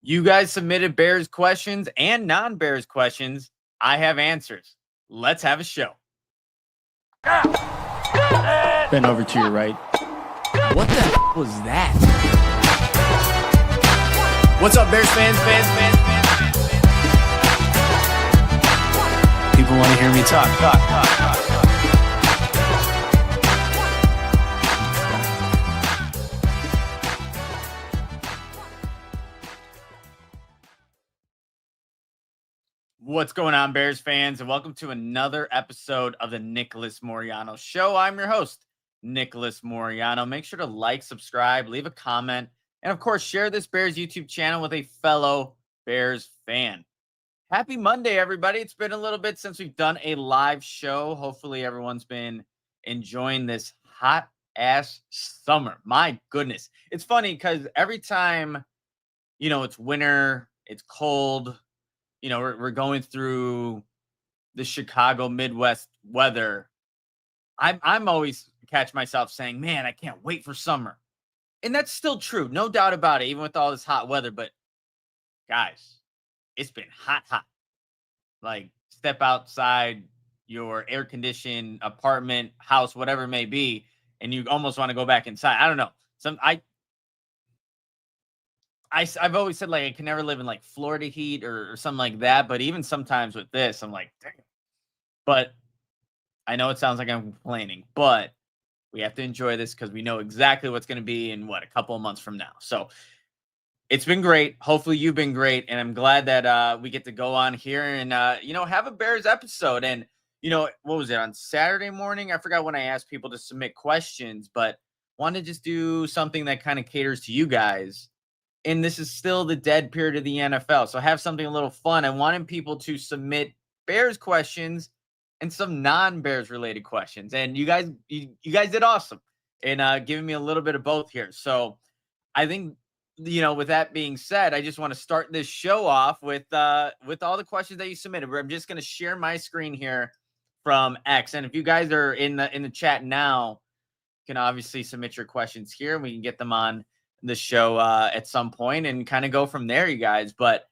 You guys submitted Bears questions and non-Bears questions. I have answers. Let's have a show. Bend over to your right. What the was that? What's up, Bears fans? People want to hear me talk. What's going on, Bears fans? And welcome to another episode of the Nicholas Moreano Show. I'm your host, Nicholas Moreano. Make sure to like, subscribe, leave a comment, and of course, share this Bears YouTube channel with a fellow Bears fan. Happy Monday, everybody. It's been a little bit since we've done a live show. Hopefully, everyone's been enjoying this hot-ass summer. My goodness. It's funny because every time, it's winter, it's cold, we're going through the Chicago Midwest weather. I'm always catch myself saying, man, I can't wait for summer. And that's still true. No doubt about it, even with all this hot weather. But guys, it's been hot. Like, step outside your air-conditioned apartment, house, whatever it may be, and you almost want to go back inside. I don't know. I've always said, like, I can never live in, like, Florida heat or something like that. But even sometimes with this, I'm like, dang. But I know it sounds like I'm complaining, but we have to enjoy this because we know exactly what's going to be in, a couple of months from now. So it's been great. Hopefully you've been great. And I'm glad that we get to go on here and, have a Bears episode. And, what was it, on Saturday morning? I forgot when I asked people to submit questions, but wanted to just do something that kind of caters to you guys. And this is still the dead period of the NFL. So have something a little fun. I wanted people to submit Bears questions and some non-Bears related questions. And you guys did awesome in giving me a little bit of both here. So I think, with that being said, I just want to start this show off with all the questions that you submitted. I'm just going to share my screen here from X. And if you guys are in the chat now, you can obviously submit your questions here and we can get them on the show at some point and kind of go from there, you guys. But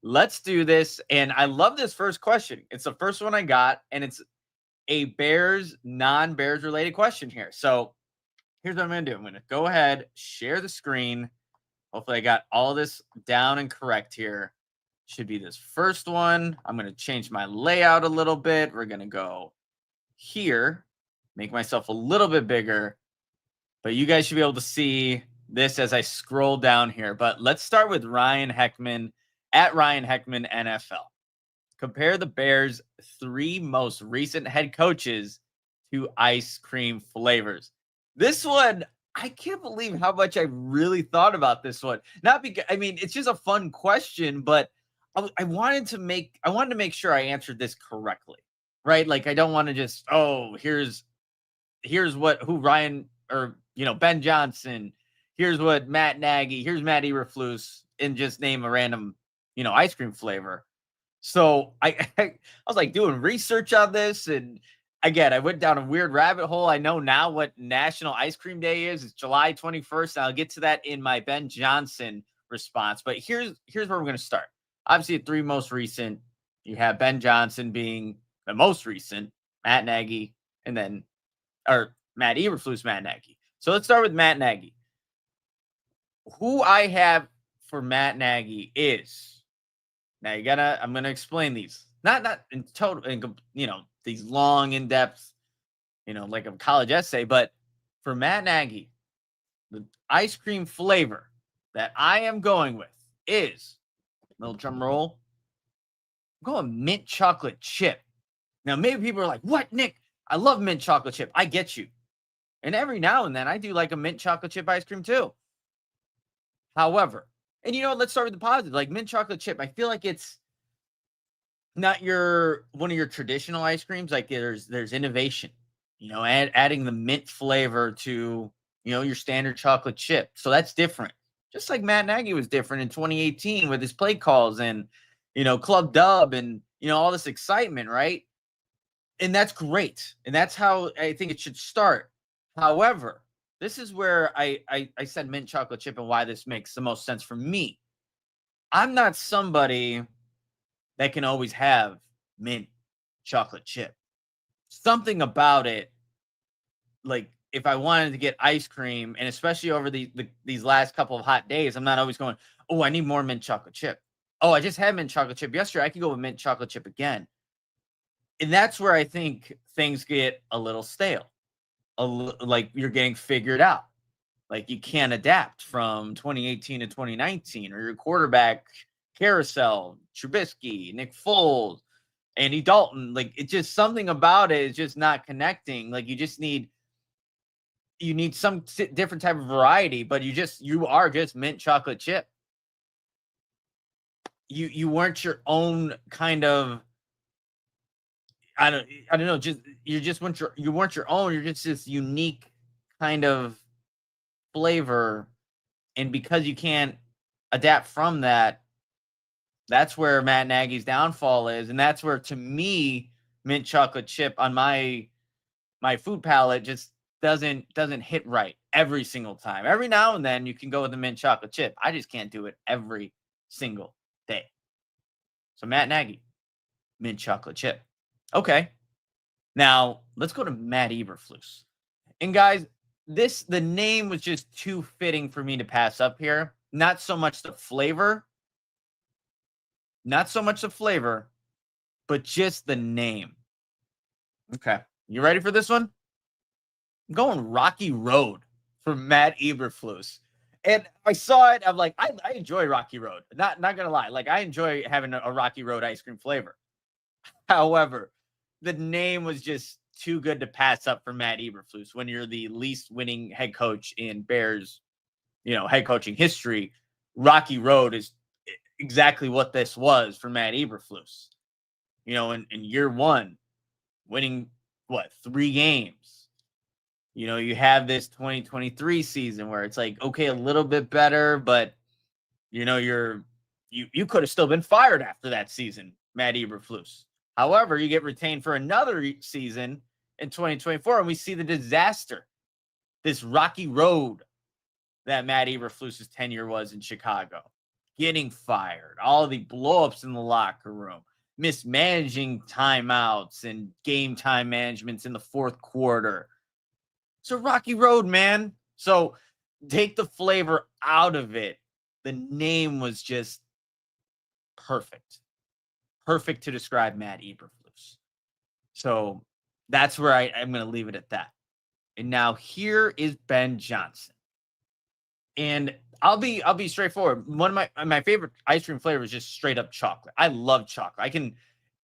let's do this. And I love this first question. It's the first one I got, and it's a Bears, non-Bears related question here. So here's what I'm going to do. I'm going to go ahead, share the screen. Hopefully I got all this down and correct here. Should be this first one. I'm going to change my layout a little bit. We're going to go here, make myself a little bit bigger, but you guys should be able to see this as I scroll down here. But let's start with Ryan Hecman at Ryan Hecman NFL. Compare the Bears' 3 most recent head coaches to ice cream flavors. This one, I can't believe how much I really thought about this one. Not because, it's just a fun question, but I wanted to make sure I answered this correctly, right? Like, I don't want to just, here's who Ryan or, Ben Johnson, here's what Matt Nagy, here's Matt Eberflus, and just name a random, ice cream flavor. So I was like doing research on this, and again, I went down a weird rabbit hole. I know now what National Ice Cream Day is. It's July 21st. And I'll get to that in my Ben Johnson response. But here's where we're going to start. Obviously, the 3 most recent. You have Ben Johnson being the most recent, Matt Nagy, and then Matt Eberflus, Matt Nagy. So let's start with Matt Nagy. Who I have for Matt Nagy is, now I'm going to explain these. Not in total, these long, in-depth, like a college essay, but for Matt Nagy, the ice cream flavor that I am going with is, little drum roll, I'm going mint chocolate chip. Now, maybe people are like, what, Nick? I love mint chocolate chip. I get you. And every now and then, I do like a mint chocolate chip ice cream too. However, and let's start with the positive. Like mint chocolate chip, I feel like it's not one of your traditional ice creams. Like there's innovation, adding the mint flavor to, your standard chocolate chip. So that's different. Just like Matt Nagy was different in 2018 with his play calls and, Club Dub and, all this excitement, right? And that's great. And that's how I think it should start. However, this is where I said mint chocolate chip and why this makes the most sense for me. I'm not somebody that can always have mint chocolate chip. Something about it, like if I wanted to get ice cream, and especially over these last couple of hot days, I'm not always going, oh, I need more mint chocolate chip. Oh, I just had mint chocolate chip yesterday. I can go with mint chocolate chip again. And that's where I think things get a little stale. Like you're getting figured out. Like you can't adapt from 2018 to 2019, or your quarterback carousel, Trubisky, Nick Foles, Andy Dalton. Like it's just something about it is just not connecting. Like you need some different type of variety, but you are just mint chocolate chip. You weren't your own kind of, I don't know, just you weren't your own. You're just this unique kind of flavor, and because you can't adapt from that, that's where Matt Nagy's downfall is, and that's where, to me, mint chocolate chip on my food palate just doesn't hit right every single time. Every now and then you can go with the mint chocolate chip. I just can't do it every single day. So Matt Nagy, mint chocolate chip. Okay. Now let's go to Matt Eberflus. And guys, the name was just too fitting for me to pass up here. Not so much the flavor, but just the name. Okay. You ready for this one? I'm going Rocky Road for Matt Eberflus. And I saw it. I'm like, I enjoy Rocky Road. Not gonna lie. Like, I enjoy having a Rocky Road ice cream flavor. However, the name was just too good to pass up for Matt Eberflus when you're the least winning head coach in Bears, head coaching history. Rocky Road is exactly what this was for Matt Eberflus. In year one, winning 3 games. You have this 2023 season where it's like, okay, a little bit better, but you could have still been fired after that season, Matt Eberflus. However, you get retained for another season in 2024, and we see the disaster, this rocky road that Matt Eberflus's tenure was in Chicago. Getting fired, all the blowups in the locker room, mismanaging timeouts and game time managements in the fourth quarter. It's a rocky road, man. So take the flavor out of it. The name was just perfect. Perfect to describe Matt Eberflus. So that's where I'm going to leave it at that. And now here is Ben Johnson. And I'll be straightforward. One of my favorite ice cream flavors is just straight up chocolate. I love chocolate.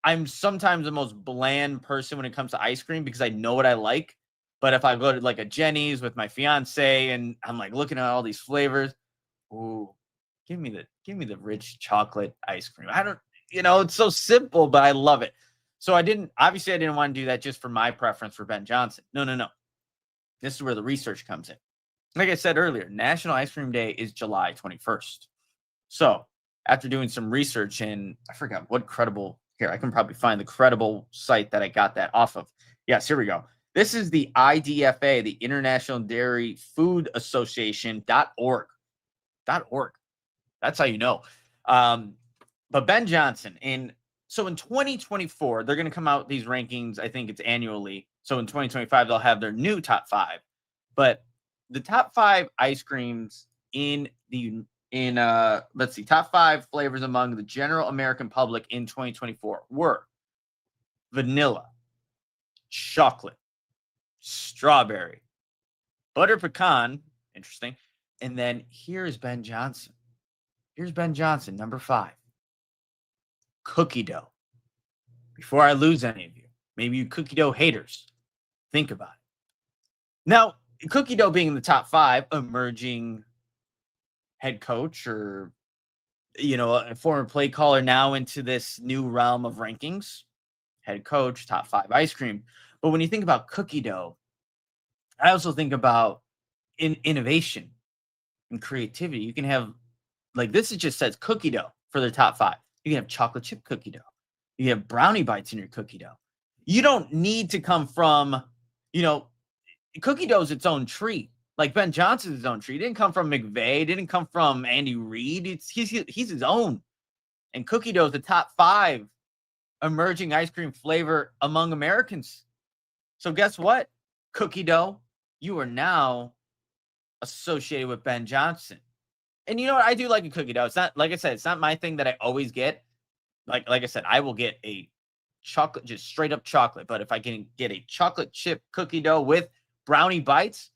I'm sometimes the most bland person when it comes to ice cream because I know what I like. But if I go to like a Jenny's with my fiance and I'm like looking at all these flavors, ooh, give me the rich chocolate ice cream. I don't, it's so simple, but I love it. So I didn't want to do that just for my preference for Ben Johnson. No. This is where the research comes in. Like I said earlier, National Ice Cream Day is July 21st. So after doing some research, and I forgot what I can probably find the credible site that I got that off of. Yes, here we go. This is the IDFA, the International Dairy Food Association.org. That's how you know. But Ben Johnson, so in 2024, they're going to come out these rankings. I think it's annually. So in 2025, they'll have their new top 5. But the top 5 ice creams top 5 flavors among the general American public in 2024 were vanilla, chocolate, strawberry, butter pecan, interesting, and then here's Ben Johnson. Number 5. Cookie dough. Before I lose any of you, maybe you cookie dough haters, think about it. Now, cookie dough being in the top 5, emerging head coach or, a former play caller now into this new realm of rankings, head coach, top 5 ice cream. But when you think about cookie dough, I also think about innovation and creativity. You can have, like this, it just says cookie dough for their top 5. You can have chocolate chip cookie dough. You have brownie bites in your cookie dough. You don't need to come from, cookie dough is its own treat. Like Ben Johnson's his own tree. He didn't come from McVay. Didn't come from Andy Reid. He's his own. And cookie dough is the top 5 emerging ice cream flavor among Americans. So guess what? Cookie dough, you are now associated with Ben Johnson. And you know what? I do like a cookie dough. It's not, like I said, it's not my thing that I always get. Like I said, I will get a chocolate, just straight up chocolate. But if I can get a chocolate chip cookie dough with brownie bites,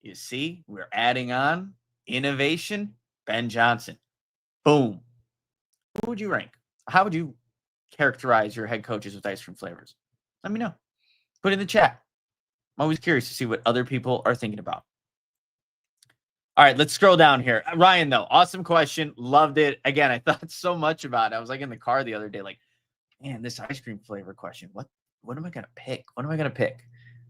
you see, we're adding on innovation. Ben Johnson. Boom. Who would you rank? How would you characterize your head coaches with ice cream flavors? Let me know. Put it in the chat. I'm always curious to see what other people are thinking about. All right, let's scroll down here. Ryan, though, awesome question. Loved it. Again, I thought so much about it. I was like in the car the other day, like, man, this ice cream flavor question. What am I going to pick? What am I going to pick?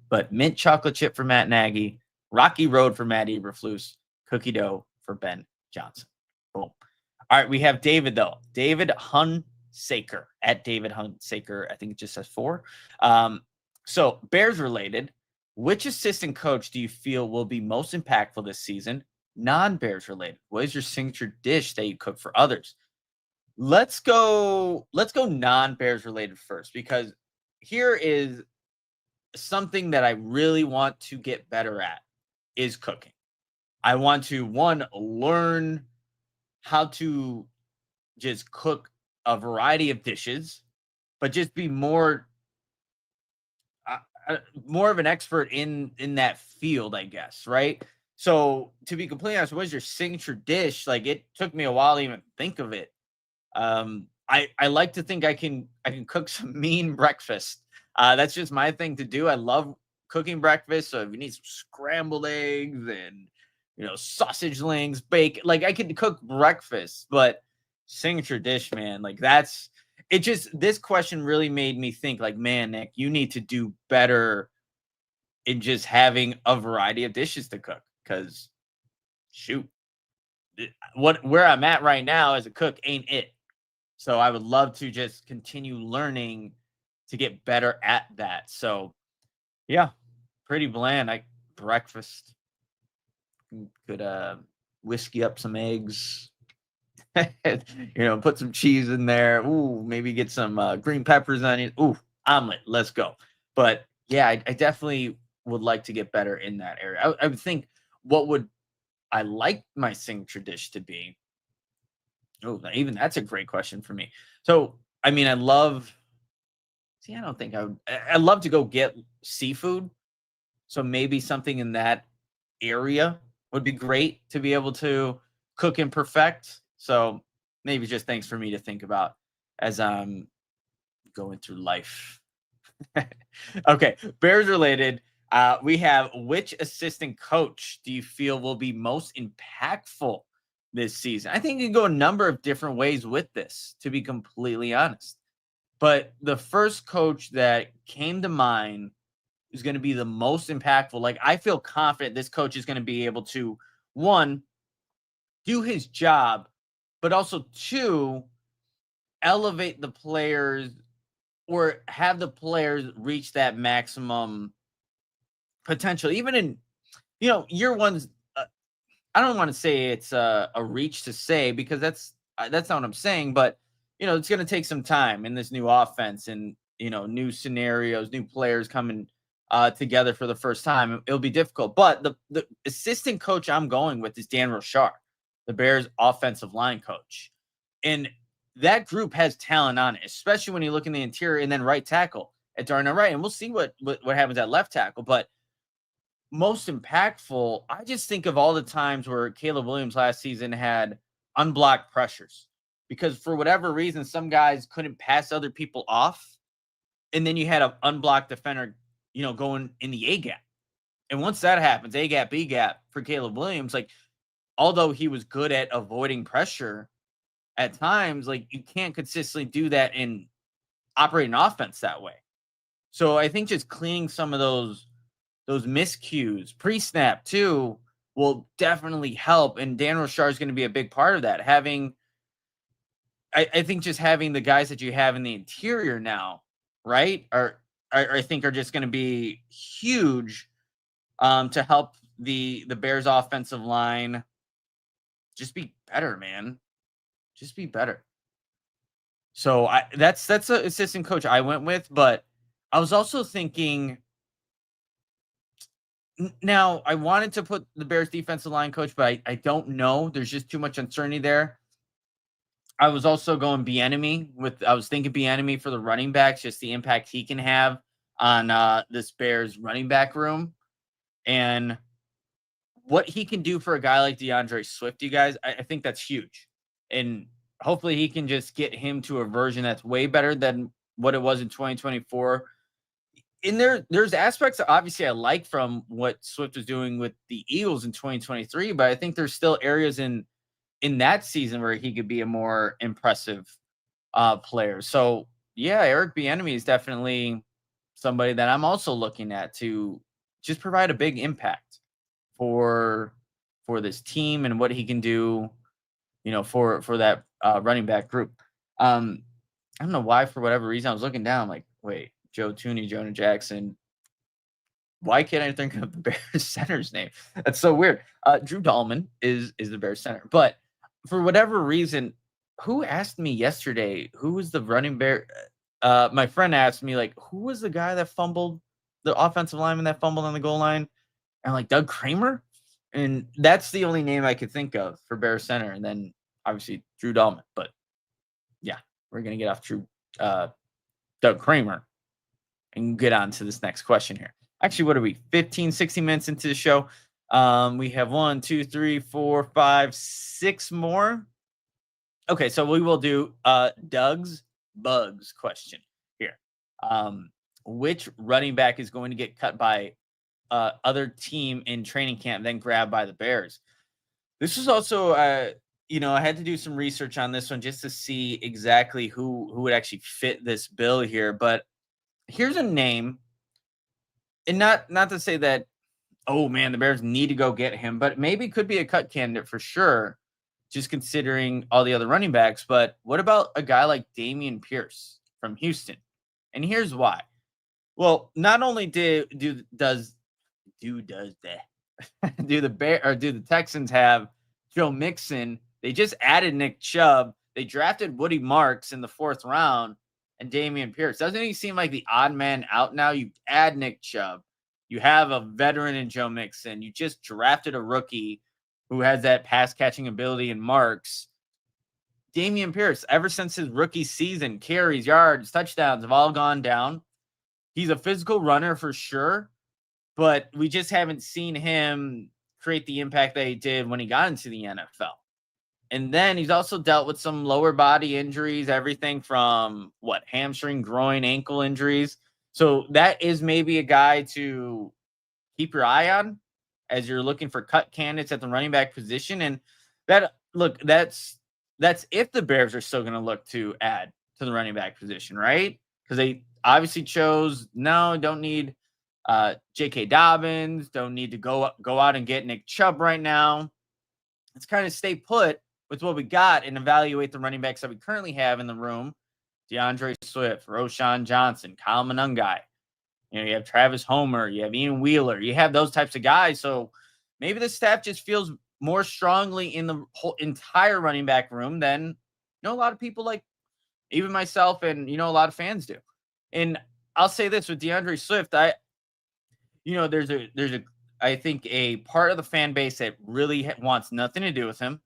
But mint chocolate chip for Matt Nagy, Rocky Road for Matt Eberflus, cookie dough for Ben Johnson. Boom. All right, we have David, though. David Hunsaker, at David Hunsaker. I think it just says 4. So Bears related, which assistant coach do you feel will be most impactful this season? Non-Bears related. What is your signature dish that you cook for others? Let's go non-Bears related first, because here is something that I really want to get better at is cooking. I want to, one, learn how to just cook a variety of dishes, but just be more of an expert in that field, I guess, right? So to be completely honest, what is your signature dish? Like, it took me a while to even think of it. I like to think I can cook some mean breakfast. That's just my thing to do. I love cooking breakfast. So if you need some scrambled eggs and, sausage links, bacon, like, I can cook breakfast. But signature dish, man, like, this question really made me think, like, man, Nick, you need to do better in just having a variety of dishes to cook. Because, shoot, where I'm at right now as a cook ain't it. So I would love to just continue learning to get better at that. So, yeah, pretty bland. Breakfast, could whiskey up some eggs, put some cheese in there. Ooh, maybe get some green peppers, onions. Ooh, omelet. Let's go. But yeah, I definitely would like to get better in that area. I would think, what would I like my signature dish to be? Oh, even that's a great question for me. So, I mean, I don't think I'd love to go get seafood. So maybe something in that area would be great to be able to cook and perfect. So maybe just things for me to think about as I'm going through life. Okay, Bears related. We have, which assistant coach do you feel will be most impactful this season? I think you can go a number of different ways with this, to be completely honest. But the first coach that came to mind is going to be the most impactful. Like, I feel confident this coach is going to be able to, one, do his job, but also, two, elevate the players or have the players reach that maximum potential. Even in, year one's, I don't want to say it's a reach to say, because that's not what I'm saying, but, it's going to take some time in this new offense and, new scenarios, new players coming together for the first time. It'll be difficult. But the assistant coach I'm going with is Dan Rochar, the Bears offensive line coach. And that group has talent on it, especially when you look in the interior, and then right tackle at Darnell Wright. And we'll see what happens at left tackle. But most impactful, I just think of all the times where Caleb Williams last season had unblocked pressures, because for whatever reason, some guys couldn't pass other people off. And then you had an unblocked defender, going in the A gap. And once that happens, A gap, B gap for Caleb Williams, like, although he was good at avoiding pressure at times, like, you can't consistently do that and operate an offense that way. So I think just cleaning some of those miscues, pre-snap too, will definitely help. And Dan Rochar is going to be a big part of that. I think just having the guys that you have in the interior now, right, I think are just going to be huge to help the Bears offensive line just be better, man. Just be better. So that's a assistant coach I went with, but I was also thinking now I wanted to put the Bears defensive line coach, but I don't know. There's just too much uncertainty there. I was also going I was thinking Bieniemy for the running backs, just the impact he can have on this Bears running back room and what he can do for a guy like DeAndre Swift, you guys. I think that's huge. And hopefully he can just get him to a version that's way better than what it was in 2024. And there's aspects that obviously I like from what Swift was doing with the Eagles in 2023, but I think there's still areas in that season where he could be a more impressive player. So yeah, Eric Bieniemy is definitely somebody that I'm also looking at to just provide a big impact for this team and what he can do, for that running back group. I don't know why, for whatever reason, I was looking down, like, wait, Joe Thuney, Jonah Jackson. Why can't I think of the Bears center's name? That's so weird. Drew Dahlman is the Bears center, but for whatever reason, who asked me yesterday who was the running bear? My friend asked me, like, who was the guy that fumbled, the offensive lineman that fumbled on the goal line? And I'm like, Doug Kramer? And that's the only name I could think of for Bears center. And then obviously Drew Dahlman. But yeah, we're going to get off Doug Kramer and get on to this next question here. Actually, what are we? 15, 16 minutes into the show. We have 1, 2, 3, 4, 5, 6 more. Okay, so we will do Doug's Bugs question here. Which running back is going to get cut by other team in training camp, then grabbed by the Bears? This is also, I had to do some research on this one just to see exactly who would actually fit this bill here. But here's a name, and not to say that, oh man, the Bears need to go get him, but maybe could be a cut candidate for sure, just considering all the other running backs. But what about a guy like Dameon Pierce from Houston? And here's why. Well, not only do the Texans have Joe Mixon, they just added Nick Chubb. They drafted Woody Marks in the 4th round and Dameon Pierce. Doesn't he seem like the odd man out now? You add Nick Chubb. You have a veteran in Joe Mixon. You just drafted a rookie who has that pass catching ability in Marks. Dameon Pierce, ever since his rookie season, carries, yards, touchdowns have all gone down. He's a physical runner for sure, but we just haven't seen him create the impact that he did when he got into the NFL. And then he's also dealt with some lower body injuries, everything from hamstring, groin, ankle injuries. So that is maybe a guy to keep your eye on as you're looking for cut candidates at the running back position. And that's if the Bears are still going to look to add to the running back position, right? Because they obviously don't need J.K. Dobbins, don't need to go out and get Nick Chubb right now. Let's kind of stay put with what we got and evaluate the running backs that we currently have in the room. DeAndre Swift, Roschon Johnson, Kyle Monangai. You have Travis Homer, you have Ian Wheeler, you have those types of guys. So maybe the staff just feels more strongly in the whole entire running back room than a lot of people, like even myself and a lot of fans do. And I'll say this with DeAndre Swift, there's I think a part of the fan base that really wants nothing to do with him.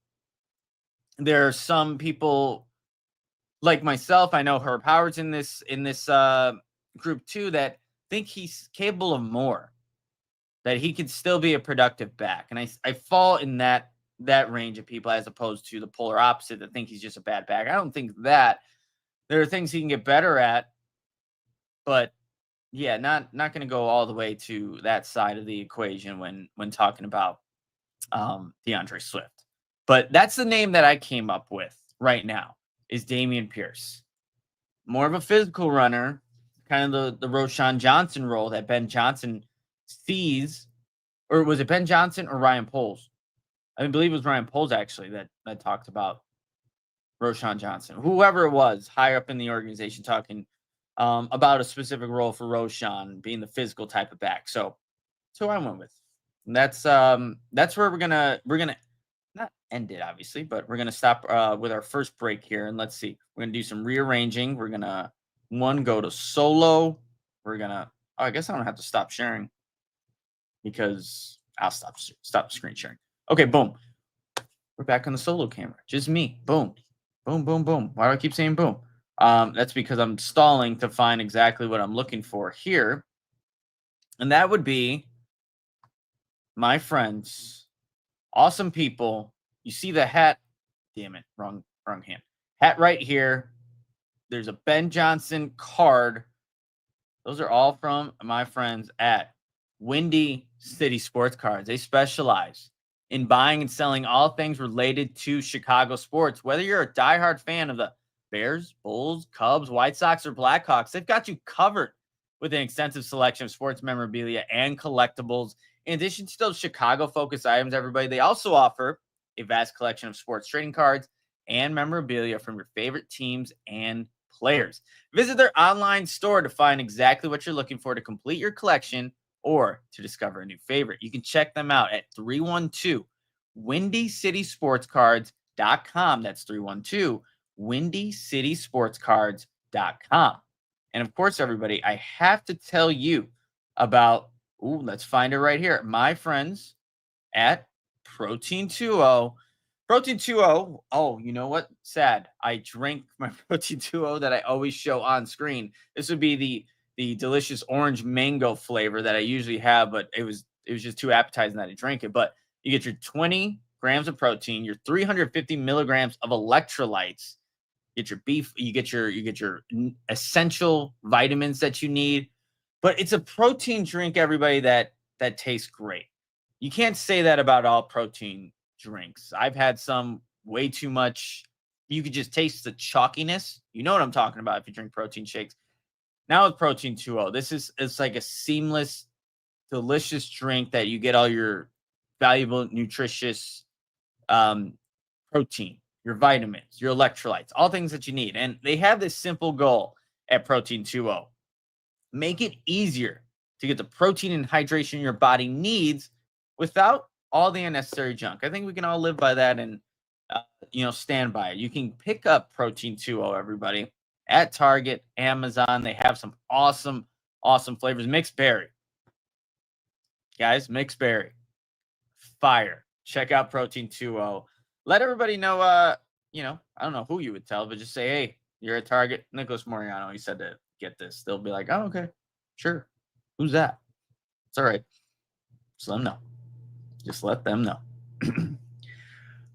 There are some people like myself, I know Herb Howard's in this group too, that think he's capable of more, that he could still be a productive back. And I fall in that range of people as opposed to the polar opposite that think he's just a bad back. I don't think that. There are things he can get better at, but yeah, not going to go all the way to that side of the equation when talking about DeAndre Swift. But that's the name that I came up with right now is Dameon Pierce. More of a physical runner, kind of the Roschon Johnson role that Ben Johnson sees. Or was it Ben Johnson or Ryan Poles? I believe it was Ryan Poles actually that talked about Roschon Johnson. Whoever it was higher up in the organization talking about a specific role for Roschon being the physical type of back. So I went with. That's where we're gonna not end it, obviously, but we're gonna stop with our first break here, and let's see. We're gonna do some rearranging. We're gonna go to solo. We're gonna. Oh, I guess I don't have to stop sharing because I'll stop screen sharing. Okay, boom. We're back on the solo camera. Just me. Boom, boom, boom, boom. Why do I keep saying boom? That's because I'm stalling to find exactly what I'm looking for here, and that would be my friends, awesome people. You see the hat? Damn it, wrong hand. Hat right here. There's a Ben Johnson card. Those are all from my friends at Windy City Sports Cards. They specialize in buying and selling all things related to Chicago sports. Whether you're a diehard fan of the Bears, Bulls, Cubs, White Sox, or Blackhawks, they've got you covered with an extensive selection of sports memorabilia and collectibles. In addition to those Chicago-focused items, everybody, they also offer a vast collection of sports trading cards and memorabilia from your favorite teams and players. Visit their online store to find exactly what you're looking for to complete your collection or to discover a new favorite. You can check them out at 312-WindyCitySportsCards.com. That's 312-WindyCitySportsCards.com. And of course, everybody, I have to tell you about, let's find it right here. My friends at Protein 2.0. Protein 2.0. Oh, you know what? Sad. I drank my Protein 2.0 that I always show on screen. This would be the delicious orange mango flavor that I usually have, but it was just too appetizing that I drank it. But you get your 20 grams of protein, your 350 milligrams of electrolytes, get your beef, you get your essential vitamins that you need. But it's a protein drink, everybody, that tastes great. You can't say that about all protein drinks. I've had some way too much. You could just taste the chalkiness. You know what I'm talking about if you drink protein shakes. Now with Protein 2.0, it's like a seamless, delicious drink that you get all your valuable, nutritious protein, your vitamins, your electrolytes, all things that you need. And they have this simple goal at Protein 2.0. Make it easier to get the protein and hydration your body needs without all the unnecessary junk. I think we can all live by that and, stand by it. You can pick up Protein 2.0, everybody, at Target, Amazon. They have some awesome, awesome flavors. Mixed berry. Guys, mixed berry. Fire. Check out Protein 2.0. Let everybody know, I don't know who you would tell, but just say, hey, you're at Target. Nicholas Moreano, he said to get this. They'll be like, oh, okay, sure. Who's that? It's all right. Just let them know. Just let them know.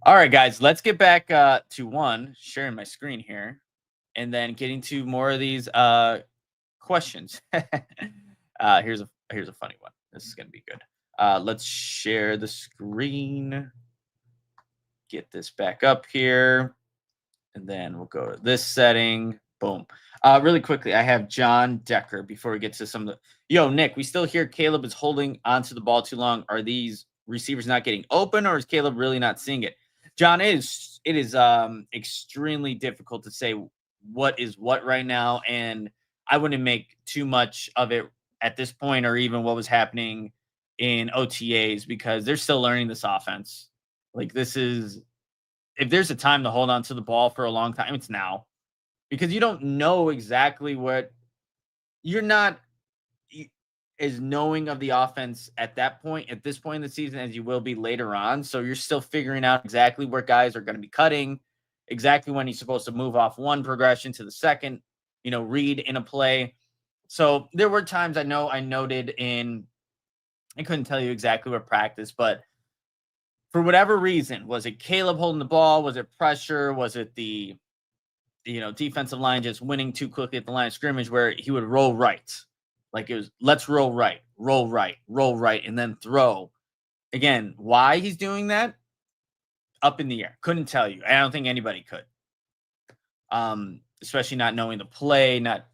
All right, guys, let's get back to sharing my screen here, and then getting to more of these questions. Here's a funny one. This is gonna be good. Let's share the screen. Get this back up here, and then we'll go to this setting. Boom. Really quickly, I have John Decker before we get to some of the. Yo, Nick, we still hear Caleb is holding onto the ball too long. Are these receivers not getting open, or is Caleb really not seeing it? John, it is extremely difficult to say what is what right now, and I wouldn't make too much of it at this point, or even what was happening in OTAs, because they're still learning this offense. Like, this is, if there's a time to hold on to the ball for a long time, it's now, because you don't know exactly what, you're not as knowing of the offense at this point in the season as you will be later on. So you're still figuring out exactly where guys are going to be cutting, exactly when he's supposed to move off one progression to the second, read in a play. So there were times I noted I couldn't tell you exactly what practice, but for whatever reason, was it Caleb holding the ball? Was it pressure? Was it the, defensive line just winning too quickly at the line of scrimmage, where he would roll right? Like, it was, let's roll right, and then throw. Again, why he's doing that? Up in the air. Couldn't tell you. I don't think anybody could. Especially not knowing the play, not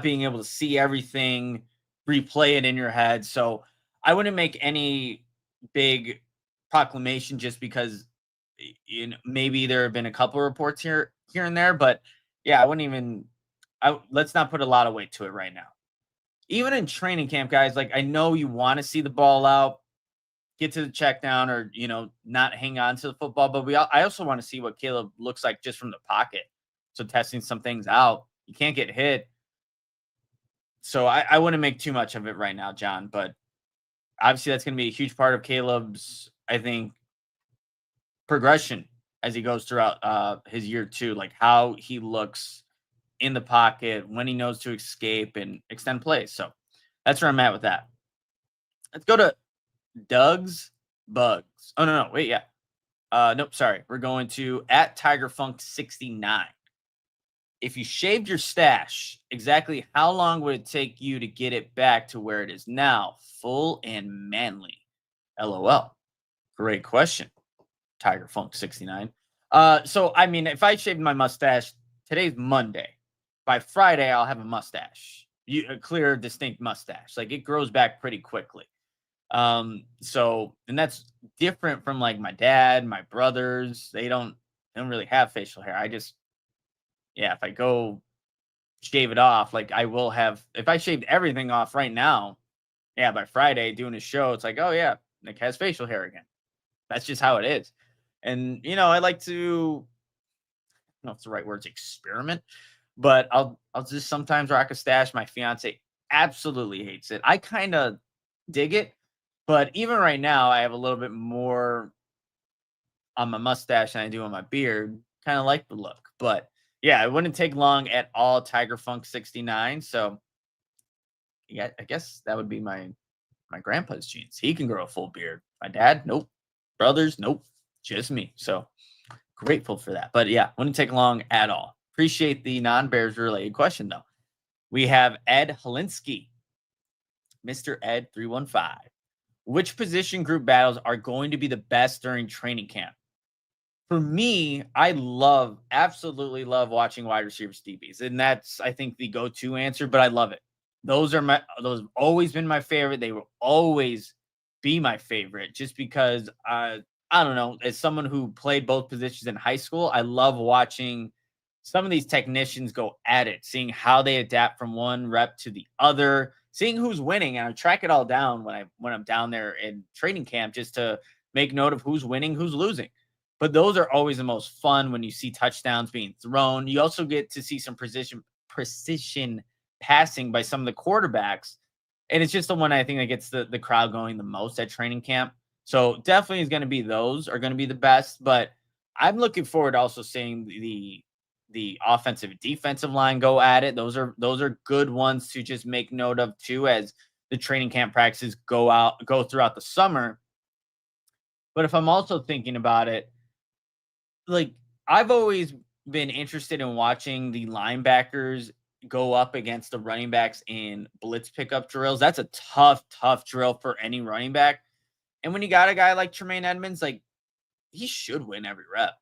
being able to see everything, replay it in your head. So I wouldn't make any big proclamation just because maybe there have been a couple of reports here and there, but yeah, I wouldn't even. Let's not put a lot of weight to it right now. Even in training camp, guys, like, I know you want to see the ball out. get to the check down or, not hang on to the football. But I also want to see what Caleb looks like just from the pocket. So testing some things out. You can't get hit. So I wouldn't make too much of it right now, John. But obviously that's going to be a huge part of Caleb's, I think, progression as he goes throughout his year 2, like how he looks in the pocket, when he knows to escape and extend plays. So that's where I'm at with that. Let's go to Doug's Bugs. Oh, no. Wait, yeah. Nope, sorry. We're going to @TigerFunk69. If you shaved your stash, exactly how long would it take you to get it back to where it is now? Full and manly. LOL. Great question, TigerFunk69. So, I mean, if I shaved my mustache, today's Monday. By Friday, I'll have a mustache. A clear, distinct mustache. Like, it grows back pretty quickly. So, and that's different from like my dad, my brothers. They don't really have facial hair. If I go shave it off, like I will have, if I shaved everything off right now, by Friday doing a show, it's like, oh yeah, Nick has facial hair again. That's just how it is. And, I like to, I don't know if the right word's experiment, but I'll just sometimes rock a stash. My fiance absolutely hates it. I kind of dig it. But even right now, I have a little bit more on my mustache than I do on my beard. Kind of like the look. But yeah, it wouldn't take long at all, TigerFunk69. So yeah, I guess that would be my grandpa's genes. He can grow a full beard. My dad, nope. Brothers, nope. Just me. So grateful for that. But yeah, wouldn't take long at all. Appreciate the non-Bears related question, though. We have Ed Hollinski. Mr. Ed 315. Which position group battles are going to be the best during training camp? For me, I absolutely love watching wide receivers, DBs. And that's, I think, the go-to answer, but I love it. Those have always been my favorite. They will always be my favorite just because, I don't know, as someone who played both positions in high school, I love watching some of these technicians go at it, seeing how they adapt from one rep to the other, seeing who's winning, and I track it all down when I'm down there in training camp just to make note of who's winning, who's losing. But those are always the most fun when you see touchdowns being thrown. You also get to see some precision passing by some of the quarterbacks, and it's just the one I think that gets the crowd going the most at training camp. So definitely is going to be those are going to be the best. But I'm looking forward to also seeing the offensive and defensive line go at it. Those are good ones to just make note of too, as the training camp practices go throughout the summer. But if I'm also thinking about it, like I've always been interested in watching the linebackers go up against the running backs in blitz pickup drills. That's a tough drill for any running back. And when you got a guy like Tremaine Edmonds, like he should win every rep.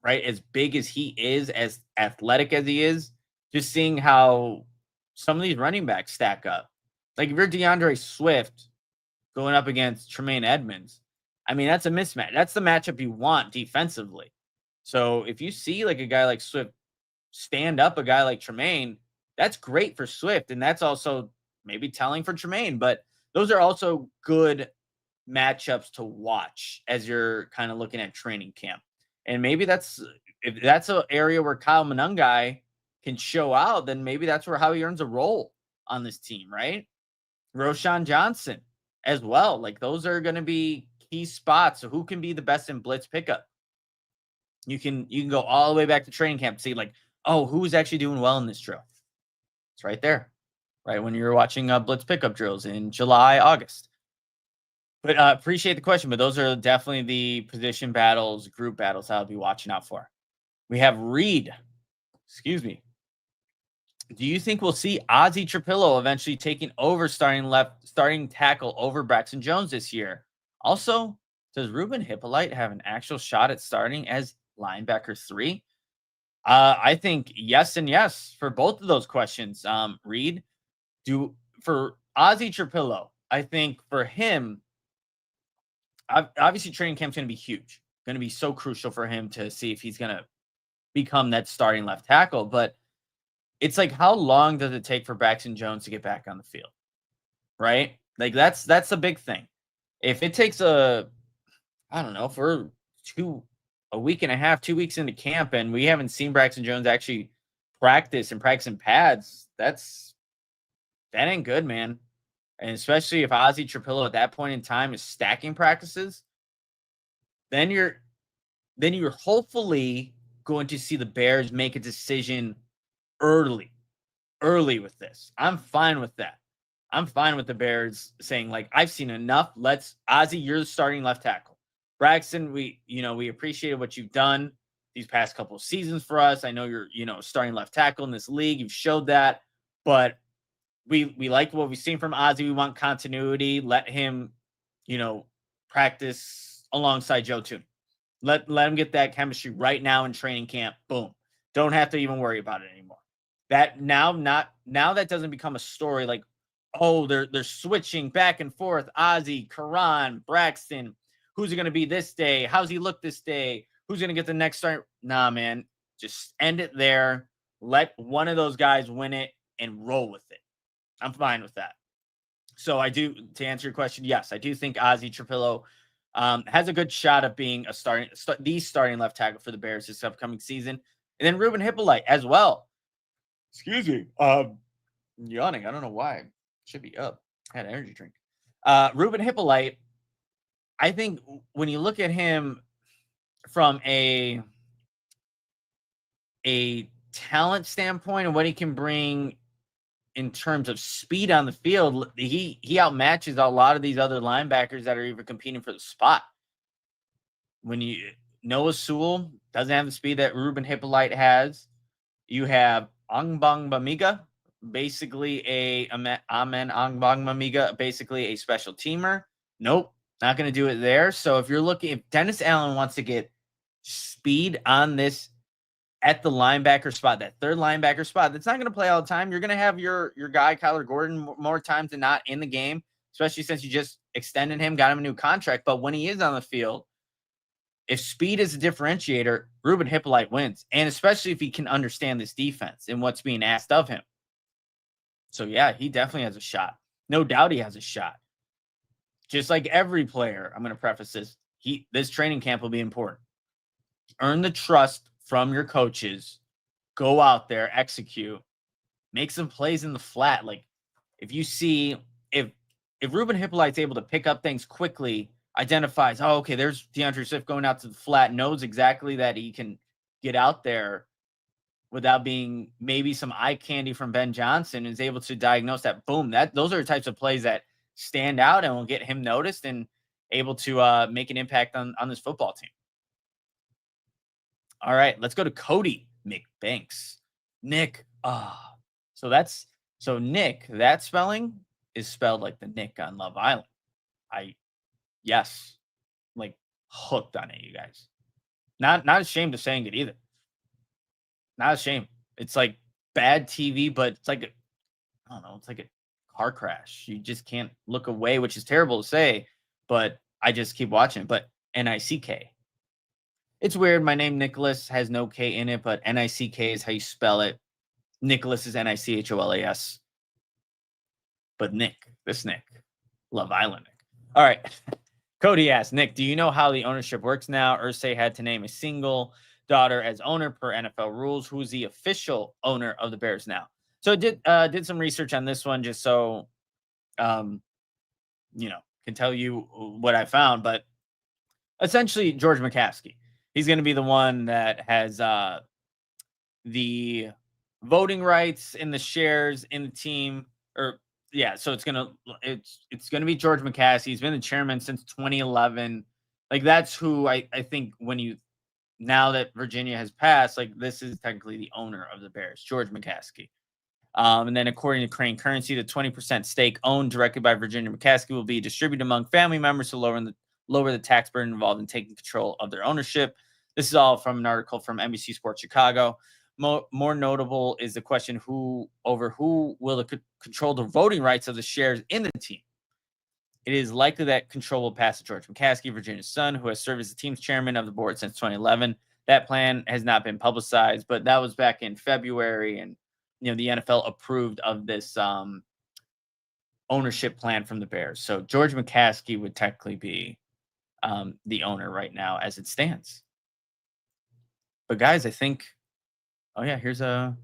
Right? As big as he is, as athletic as he is, just seeing how some of these running backs stack up. Like if you're DeAndre Swift going up against Tremaine Edmonds, I mean, that's a mismatch. That's the matchup you want defensively. So if you see like a guy like Swift stand up a guy like Tremaine, that's great for Swift. And that's also maybe telling for Tremaine. But those are also good matchups to watch as you're kind of looking at training camp. And maybe if that's an area where Kyle Monangai can show out, then maybe that's where Howie earns a role on this team, right? Roshan Johnson as well. Like those are going to be key spots. So who can be the best in blitz pickup? You can go all the way back to training camp to see like, oh, who's actually doing well in this drill? It's right there, right? When you're watching blitz pickup drills in July, August. But appreciate the question, but those are definitely the position battles, group battles I'll be watching out for. We have Reed. Excuse me. Do you think we'll see Azie Trapillo eventually taking over starting tackle over Braxton Jones this year? Also, does Ruben Hippolyte have an actual shot at starting as linebacker 3? I think yes and yes for both of those questions. Reed, for Azie Trapillo, I think for him, obviously training camp's going to be huge. Going to be so crucial for him to see if he's going to become that starting left tackle. But it's like, how long does it take for Braxton Jones to get back on the field? Right? Like that's the big thing. if it takes I don't know, for a week and a half, 2 weeks into camp, and we haven't seen Braxton Jones actually practice and practice in pads, that ain't good, man. And especially if Azie Trapillo at that point in time is stacking practices, then you're hopefully going to see the Bears make a decision early with this. I'm fine with that. I'm fine with the Bears saying, like, I've seen enough. Azie, you're the starting left tackle. Braxton, we appreciated what you've done these past couple of seasons for us. I know you're, starting left tackle in this league. You've showed that, but we like what we've seen from Azie. We want continuity. Let him, practice alongside Joe Tooney. Let him get that chemistry right now in training camp. Boom. Don't have to even worry about it anymore. That now that doesn't become a story like, oh, they're switching back and forth. Azie, Karan, Braxton. Who's it going to be this day? How's he look this day? Who's going to get the next start? Nah, man. Just end it there. Let one of those guys win it and roll with it. I'm fine with that. So to answer your question, yes, I do think Azie Trapillo has a good shot of being the starting left tackle for the Bears this upcoming season. And then Ruben Hippolyte as well. Excuse me. Yawning. I don't know why. Should be up. I had an energy drink. Ruben Hippolyte, I think when you look at him from a talent standpoint and what he can bring in terms of speed on the field, he outmatches a lot of these other linebackers that are even competing for the spot. Noah Sewell doesn't have the speed that Ruben Hippolyte has. You have Ongbong basically a special teamer. Nope, not going to do it there. So if Dennis Allen wants to get speed on this at the linebacker spot, that third linebacker spot, that's not going to play all the time. You're going to have your guy, Kyler Gordon, more times than not in the game, especially since you just extended him, got him a new contract. But when he is on the field, if speed is a differentiator, Ruben Hippolyte wins. And especially if he can understand this defense and what's being asked of him. So, yeah, he definitely has a shot. No doubt he has a shot. Just like every player, I'm going to preface this, this training camp will be important. Earn the trust from your coaches. Go out there, execute, make some plays in the flat. Like, if you see, if Ruben Hippolyte's able to pick up things quickly, identifies, oh, okay, there's DeAndre Swift going out to the flat, knows exactly that he can get out there without being maybe some eye candy from Ben Johnson, is able to diagnose that, boom, those are the types of plays that stand out and will get him noticed and able to make an impact on this football team. All right, let's go to Cody McBanks. Nick. So Nick, that spelling is spelled like the Nick on Love Island. Yes, like hooked on it, you guys. Not ashamed of saying it either. Not ashamed. It's like bad TV, but it's like it's like a car crash. You just can't look away, which is terrible to say, but I just keep watching it. But Nick. It's weird. My name Nicholas has no K in it, but Nick is how you spell it. Nicholas is Nicholas. But Nick, Love Island Nick. All right. Cody asks, Nick, do you know how the ownership works now? Irsay had to name a single daughter as owner per NFL rules. Who's the official owner of the Bears now? So I did some research on this one just so, can tell you what I found. But essentially, George McCaskey. He's going to be the one that has the voting rights in the shares in the team. So it's gonna be George McCaskey. He's been the chairman since 2011. Like, that's who I think now that Virginia has passed, like, this is technically the owner of the Bears, George McCaskey. And then according to Crane Currency, the 20% stake owned directly by Virginia McCaskey will be distributed among family members to lower the tax burden involved in taking control of their ownership. This is all from an article from NBC Sports Chicago. More notable is the question who will control the voting rights of the shares in the team. It is likely that control will pass to George McCaskey, Virginia's son, who has served as the team's chairman of the board since 2011. That plan has not been publicized, but that was back in February, and the NFL approved of this ownership plan from the Bears. So George McCaskey would technically be the owner right now as it stands. But guys, I think, oh yeah, here's a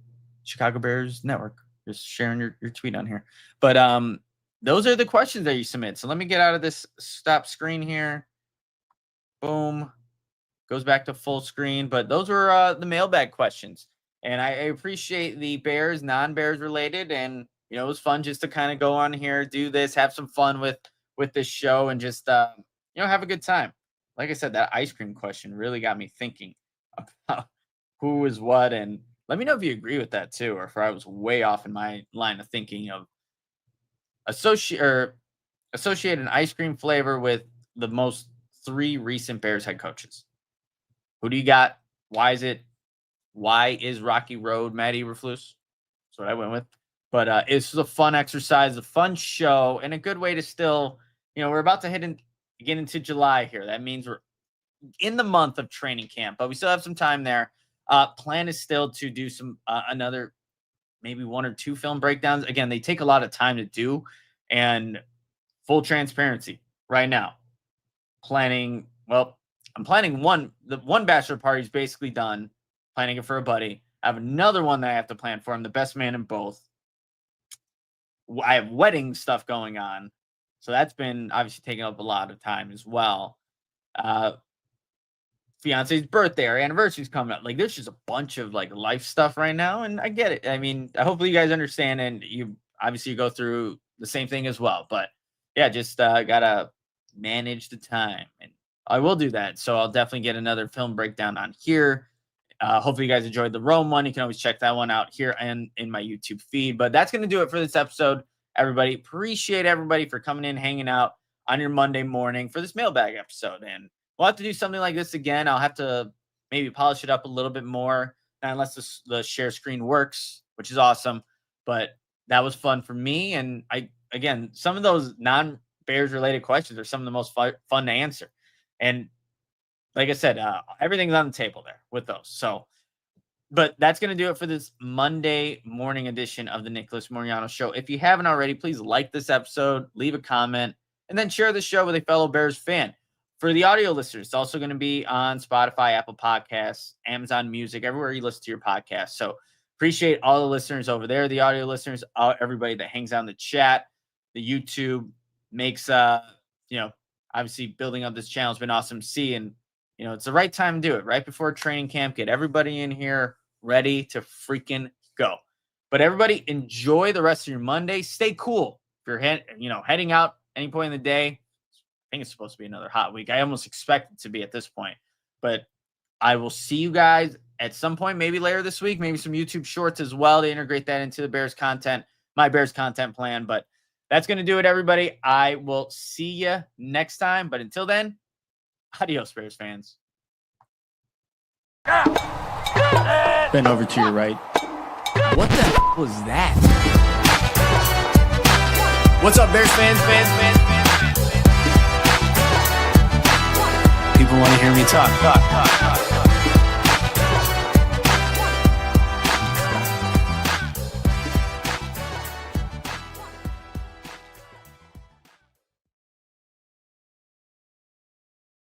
Chicago Bears network. Just sharing your tweet on here. But those are the questions that you submit. So let me get out of this stop screen here. Boom. Goes back to full screen. But those were the mailbag questions. And I appreciate the Bears, non-Bears related. And, you know, it was fun just to kind of go on here, do this, have some fun with this show, and just, you know, have a good time. Like I said, that ice cream question really got me thinking about who is what. And let me know if you agree with that too, or if I was way off in my line of thinking of associate an ice cream flavor with the most 3 recent Bears head coaches. Who do you got? Why is Rocky Road Matt Eberflus? That's what I went with. But it's a fun exercise, a fun show, and a good way to still, you know, we're about to get into July here. That means we're in the month of training camp, but we still have some time there. Plan is still to do some another maybe 1 or 2 film breakdowns. Again, they take a lot of time to do, and full transparency right now. I'm planning one. The one bachelor party is basically done. Planning it for a buddy. I have another one that I have to plan for. I'm the best man in both. I have wedding stuff going on. So that's been obviously taking up a lot of time as well. Fiance's birthday, our anniversary's coming up. Like, there's just a bunch of like life stuff right now, and I get it. I mean, hopefully you guys understand, and you obviously go through the same thing as well. But yeah, just gotta manage the time, and I will do that. So I'll definitely get another film breakdown on here. Hopefully you guys enjoyed the Rome one. You can always check that one out here and in my YouTube feed. But that's going to do it for this episode, everybody. Appreciate everybody for coming in, hanging out on your Monday morning for this mailbag episode. And we'll have to do something like this again. I'll have to maybe polish it up a little bit more, unless the share screen works, which is awesome. But that was fun for me. And again, some of those non-Bears related questions are some of the most fun to answer. And like I said, everything's on the table there with those. So, but that's going to do it for this Monday morning edition of the Nicholas Moreano Show. If you haven't already, please like this episode, leave a comment, and then share the show with a fellow Bears fan. For the audio listeners, it's also going to be on Spotify, Apple Podcasts, Amazon Music, everywhere you listen to your podcast. So appreciate all the listeners over there, the audio listeners, everybody that hangs out in the chat, the YouTube makes, obviously building up this channel has been awesome to see. And, you know, it's the right time to do it right before training camp. Get everybody in here ready to freaking go. But everybody enjoy the rest of your Monday. Stay cool. If you're heading out any point in the day, I think it's supposed to be another hot week. I almost expect it to be at this point. But I will see you guys at some point, maybe later this week, maybe some YouTube shorts as well to integrate that into the Bears content, my Bears content plan. But that's going to do it, everybody. I will see you next time. But until then, adios, Bears fans. Bend over to your right. What the was that? What's up, Bears fans? People want to hear me talk.